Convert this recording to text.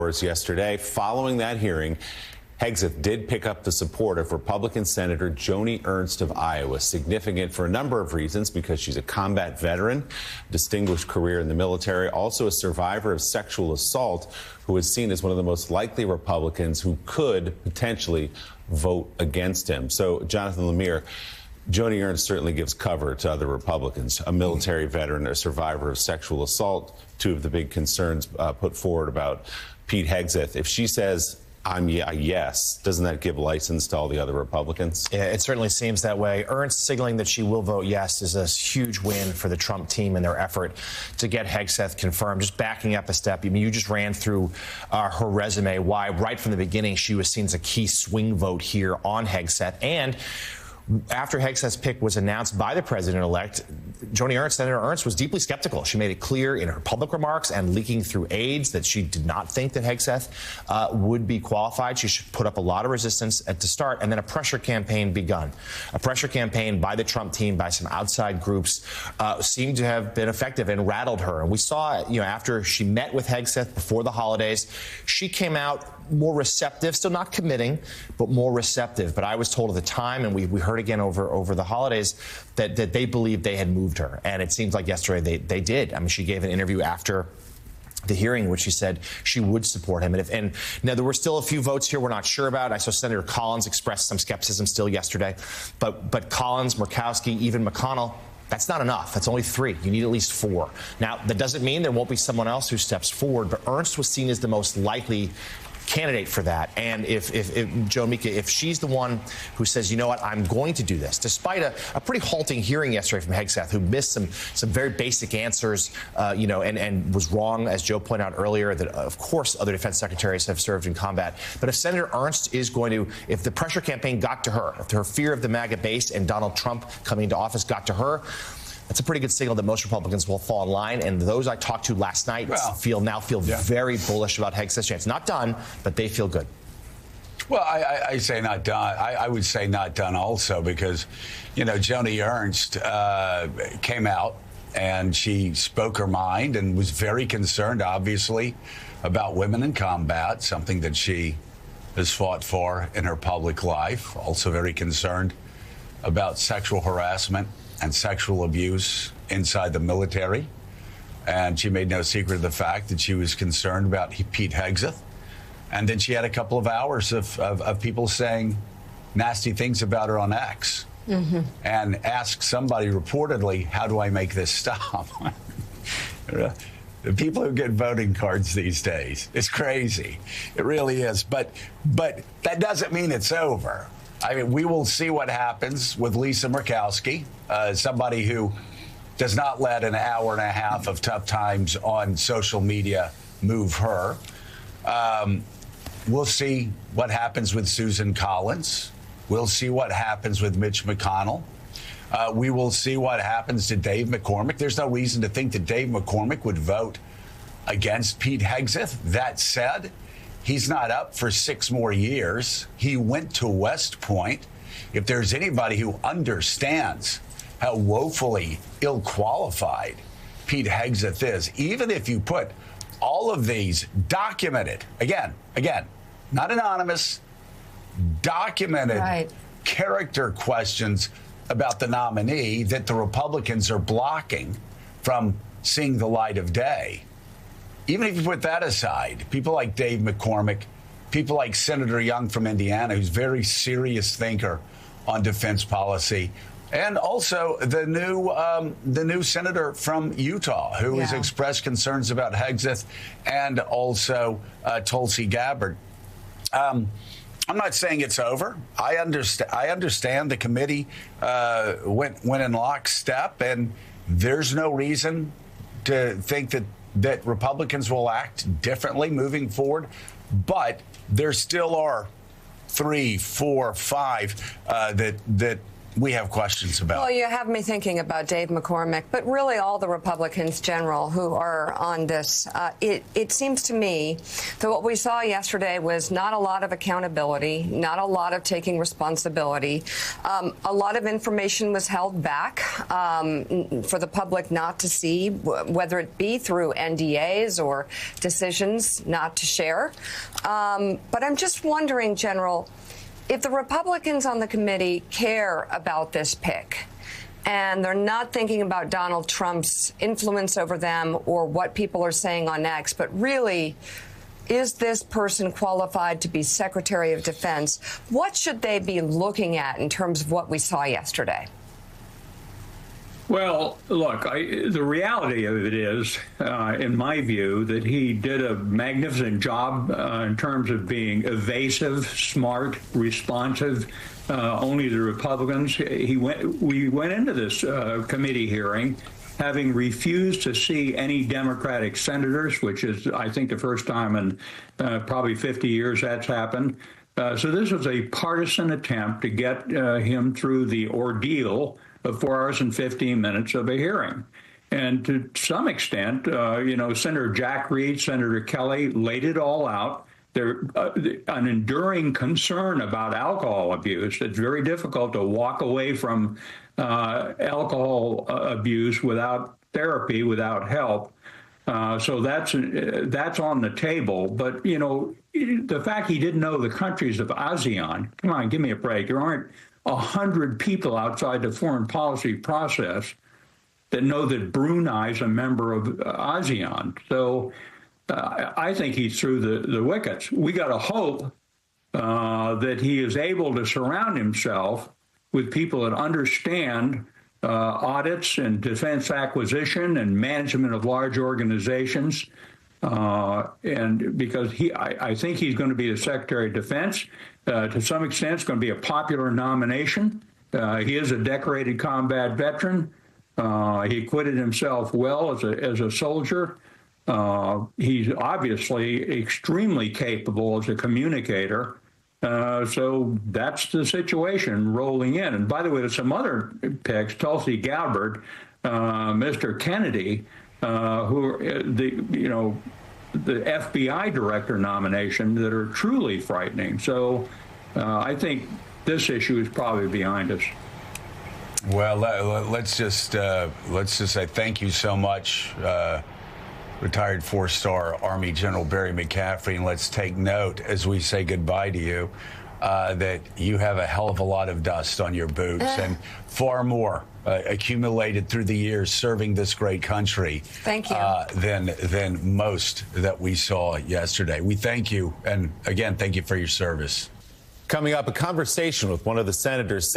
Yesterday, following that hearing, Hegseth did pick up the support of Republican Senator Joni Ernst of Iowa, significant for a number of reasons, because she's a combat veteran, distinguished career in the military, also a survivor of sexual assault, who is seen as one of the most likely Republicans who could potentially vote against him. So, Jonathan Lemire, Joni Ernst certainly gives cover to other Republicans, a military veteran, a survivor of sexual assault, two of the big concerns put forward about Pete Hegseth. If she says, I'm a yes, doesn't that give license to all the other Republicans? Yeah, it certainly seems that way. Ernst signaling that she will vote yes is a huge win for the Trump team in their effort to get Hegseth confirmed. Just backing up a step, I mean, you just ran through her resume, why right from the beginning she was seen as a key swing vote here on Hegseth. And after Hegseth's pick was announced by the president-elect, Senator Ernst was deeply skeptical. She made it clear in her public remarks and leaking through aides that she did not think that Hegseth would be qualified. She should put up a lot of resistance at the start, and then a pressure campaign begun. A pressure campaign by the Trump team, by some outside groups, seemed to have been effective and rattled her. And we saw, after she met with Hegseth before the holidays, she came out more receptive, still not committing, but more receptive. But I was told at the time, and we heard again over the holidays, that they believed they had moved her. And it seems like yesterday they did. I mean, she gave an interview after the hearing, which she said she would support him. And now there were still a few votes here we're not sure about. I saw Senator Collins express some skepticism still yesterday. But Collins, Murkowski, even McConnell, that's not enough. That's only 3. You need at least 4. Now, that doesn't mean there won't be someone else who steps forward, but Ernst was seen as the most likely candidate for that. And if Joe Mika, if she's the one who says, you know what, I'm going to do this, despite a pretty halting hearing yesterday from Hegseth, who missed some very basic answers, and was wrong, as Joe pointed out earlier, that, of course, other defense secretaries have served in combat. But if Senator Ernst is going to, if the pressure campaign got to her, if her fear of the MAGA base and Donald Trump coming into office got to her, that's a pretty good signal that most Republicans will fall in line. And those I talked to last night feel very bullish about Hegseth's chance. Not done, but they feel good. Well, I say not done. I would say not done also because, Joni Ernst came out and she spoke her mind and was very concerned, obviously, about women in combat, something that she has fought for in her public life. Also very concerned about sexual harassment and sexual abuse inside the military. And she made no secret of the fact that she was concerned about Pete Hegseth. And then she had a couple of hours of people saying nasty things about her on X. Mm-hmm. And asked somebody reportedly, how do I make this stop? The people who get voting cards these days, it's crazy. It really is. But that doesn't mean it's over. I mean, we will see what happens with Lisa Murkowski, somebody who does not let an hour and a half of tough times on social media move her. We'll see what happens with Susan Collins. We'll see what happens with Mitch McConnell. We will see what happens to Dave McCormick. There's no reason to think that Dave McCormick would vote against Pete Hegseth. That said, he's not up for 6 more years. He went to West Point. If there's anybody who understands how woefully ill-qualified Pete Hegseth is, even if you put all of these documented, again, not anonymous, documented character questions about the nominee that the Republicans are blocking from seeing the light of day. Even if you put that aside, people like Dave McCormick, people like Senator Young from Indiana, who's a very serious thinker on defense policy, and also the new senator from Utah, who has expressed concerns about Hegseth, and also Tulsi Gabbard. I'm not saying it's over. I understand the committee went in lockstep, and there's no reason to think that Republicans will act differently moving forward. But there still are 3, 4, 5 that we have questions about. Well, you have me thinking about Dave McCormick, but really all the Republicans general who are on this. It seems to me that what we saw yesterday was not a lot of accountability, not a lot of taking responsibility. A lot of information was held back for the public not to see, whether it be through NDAs or decisions not to share. But I'm just wondering, General, if the Republicans on the committee care about this pick and they're not thinking about Donald Trump's influence over them or what people are saying on X, but really, is this person qualified to be Secretary of Defense? What should they be looking at in terms of what we saw yesterday? Well, look, the reality of it is, in my view, that he did a magnificent job in terms of being evasive, smart, responsive. Only the Republicans. We went into this committee hearing having refused to see any Democratic senators, which is, I think, the first time in probably 50 years that's happened. So this was a partisan attempt to get him through the ordeal of 4 hours and 15 minutes of a hearing. And to some extent, Senator Jack Reed, Senator Kelly laid it all out. There's an enduring concern about alcohol abuse. It's very difficult to walk away from alcohol abuse without therapy, without help. So that's on the table. But, the fact he didn't know the countries of ASEAN, come on, give me a break. There aren't 100 people outside the foreign policy process that know that Brunei is a member of ASEAN. So I think he's through the wickets. We got to hope that he is able to surround himself with people that understand audits and defense acquisition and management of large organizations. And because I think he's going to be the Secretary of Defense. To some extent, it's going to be a popular nomination. He is a decorated combat veteran. He acquitted himself well as a soldier. He's obviously extremely capable as a communicator. So that's the situation rolling in. And by the way, there's some other picks, Tulsi Gabbard, Mr. Kennedy, who the FBI director nomination that are truly frightening. So I think this issue is probably behind us. Well, let's just say thank you so much, retired 4-star Army General Barry McCaffrey, and let's take note as we say goodbye to you that you have a hell of a lot of dust on your boots and far more accumulated through the years serving this great country. Thank you. Than most that we saw yesterday. We thank you, and again, thank you for your service. Coming up, a conversation with one of the senators